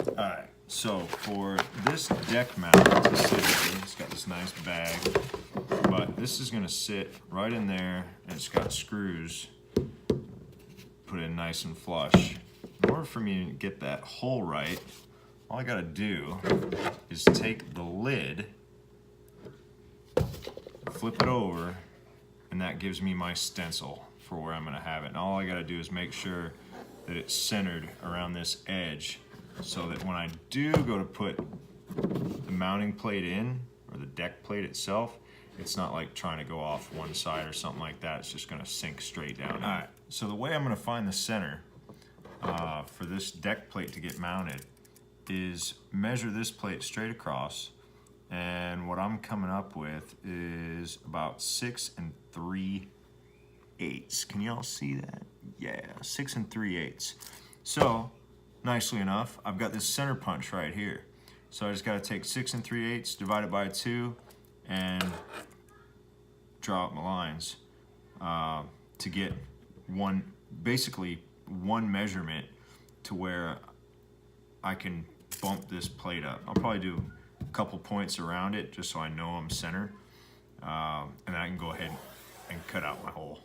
Alright, so for this deck mount specifically, it's got this nice bag, but this is going to sit right in there, and it's got screws put in nice and flush. In order for me to get that hole right, all I got to do is take the lid, flip it over, and that gives me my stencil for where I'm going to have it. And all I got to do is make sure that it's centered around this edge, so that when I do go to put the mounting plate in, or the deck plate itself, it's not like trying to go off one side or something like that. It's just gonna sink straight down. All right, so the way I'm gonna find the center for this deck plate to get mounted is measure this plate straight across, and what I'm coming up with is about 6 3/8. Can y'all see that? Yeah, 6 3/8. So, nicely enough, I've got this center punch right here. So I just gotta take 6 3/8, divide it by 2, and draw out my lines to get basically one measurement to where I can bump this plate up. I'll probably do a couple points around it just so I know I'm centered, and then I can go ahead and cut out my hole.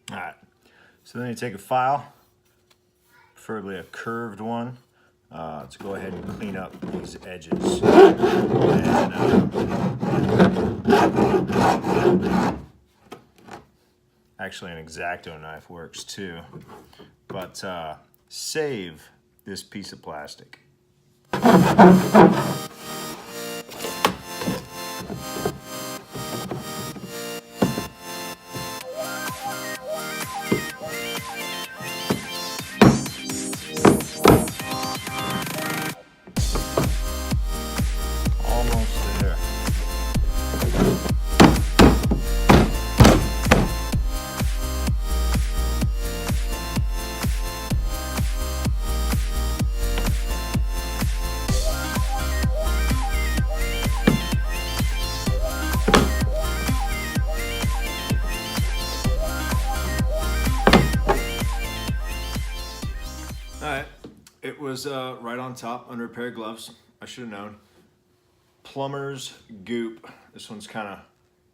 All right, so then you take a file, preferably a curved one, to go ahead and clean up these edges. And, actually an X-Acto knife works too, but save this piece of plastic. Alright, it was right on top under a pair of gloves. I should have known. Plumber's Goop. This one's kind of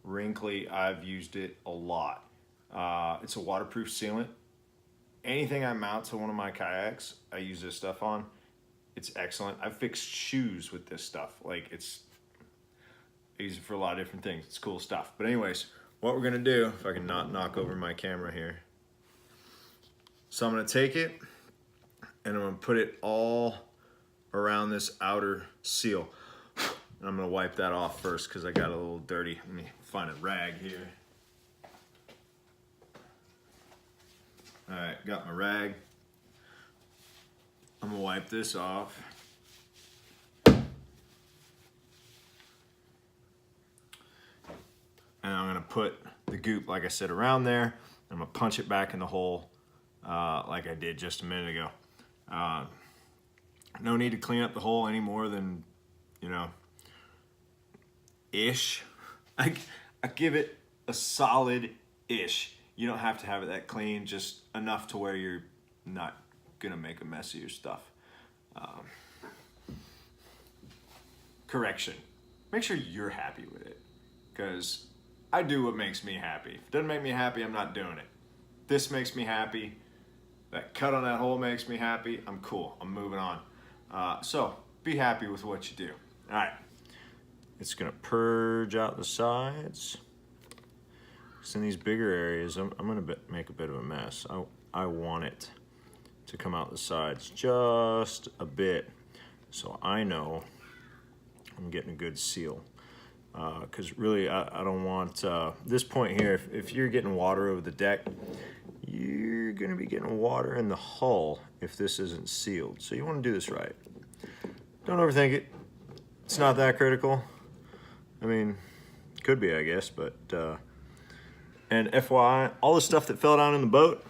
wrinkly. I've used it a lot. It's a waterproof sealant. Anything I mount to one of my kayaks, I use this stuff on. It's excellent. I've fixed shoes with this stuff. Like, I use it for a lot of different things. It's cool stuff. But anyways, what we're gonna do, if I can not knock over my camera here. So I'm gonna take it, and I'm gonna put it all around this outer seal. I'm gonna wipe that off first because I got a little dirty. Let me find a rag here. All right, got my rag. I'm gonna wipe this off. And I'm gonna put the goop, like I said, around there. I'm gonna punch it back in the hole like I did just a minute ago. No need to clean up the hole any more than, you know, ish. I give it a solid ish. You don't have to have it that clean, just enough to where you're not gonna make a mess of your stuff. Correction, make sure you're happy with it, because I do what makes me happy. If it doesn't make me happy, I'm not doing it. This makes me happy. That cut on that hole makes me happy. I'm cool, I'm moving on. So be happy with what you do. All right, it's gonna purge out the sides. So in these bigger areas, I'm gonna make a bit of a mess. I want it to come out the sides just a bit, so I know I'm getting a good seal. Because really, I don't want this point here. If you're getting water over the deck, you're gonna be getting water in the hull if this isn't sealed. So you want to do this right. Don't overthink it. It's not that critical. I mean, could be, I guess, but. And FYI, all the stuff that fell down in the boat,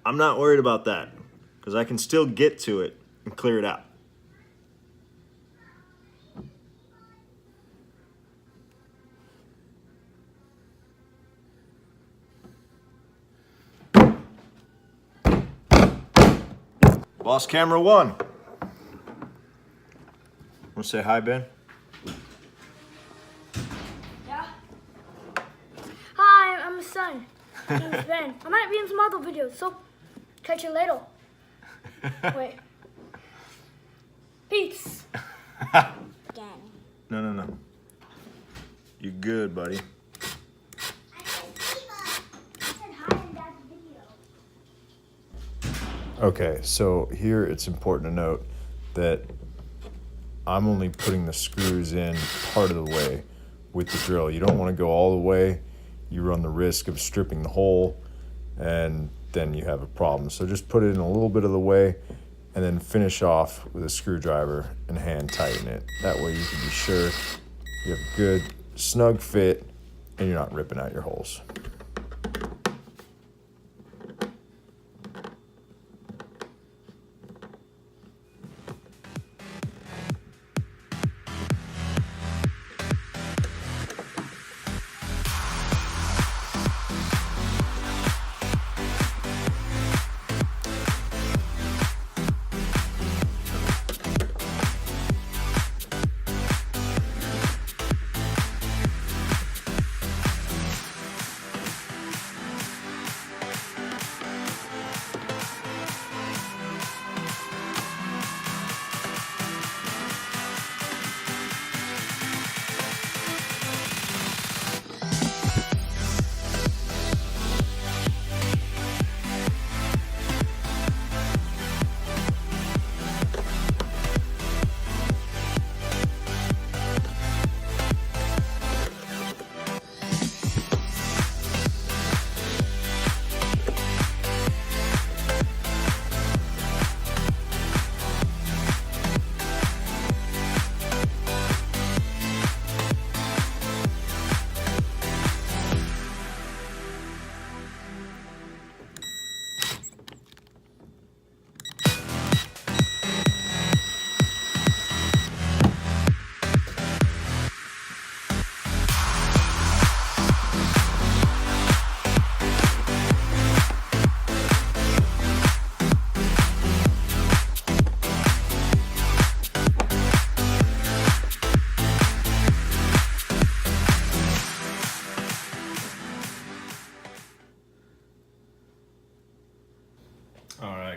I'm not worried about that because I can still get to it and clear it out. Lost camera 1. Want to say hi, Ben? Son, name's Ben. I might be in some other videos, so catch you later. Wait. Peace. Again. No. You good, buddy? I said hi in Dad's video. Okay, so here it's important to note that I'm only putting the screws in part of the way with the drill. You don't want to go all the way. You run the risk of stripping the hole and then you have a problem. So just put it in a little bit of the way and then finish off with a screwdriver and hand tighten it. That way you can be sure you have a good snug fit and you're not ripping out your holes.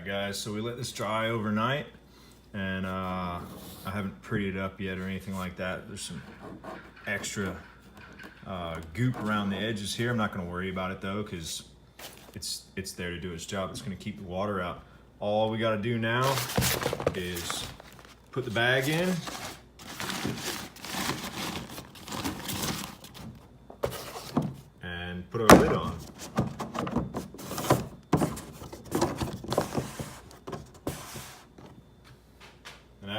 Guys, so we let this dry overnight and I haven't prettied it up yet or anything like that. There's some extra goop around the edges here. I'm not going to worry about it though because it's there to do its job. It's going to keep the water out. All we got to do now is put the bag in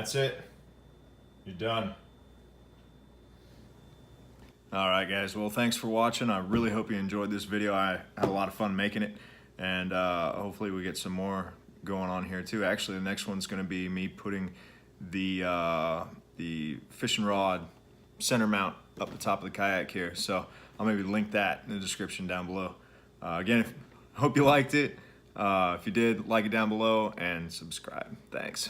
that's it. You're done. All right, guys. Well, thanks for watching. I really hope you enjoyed this video. I had a lot of fun making it, and hopefully we get some more going on here too. Actually, the next one's going to be me putting the fishing rod center mount up the top of the kayak here. So I'll maybe link that in the description down below. Again, hope you liked it. If you did, like it down below and subscribe. Thanks.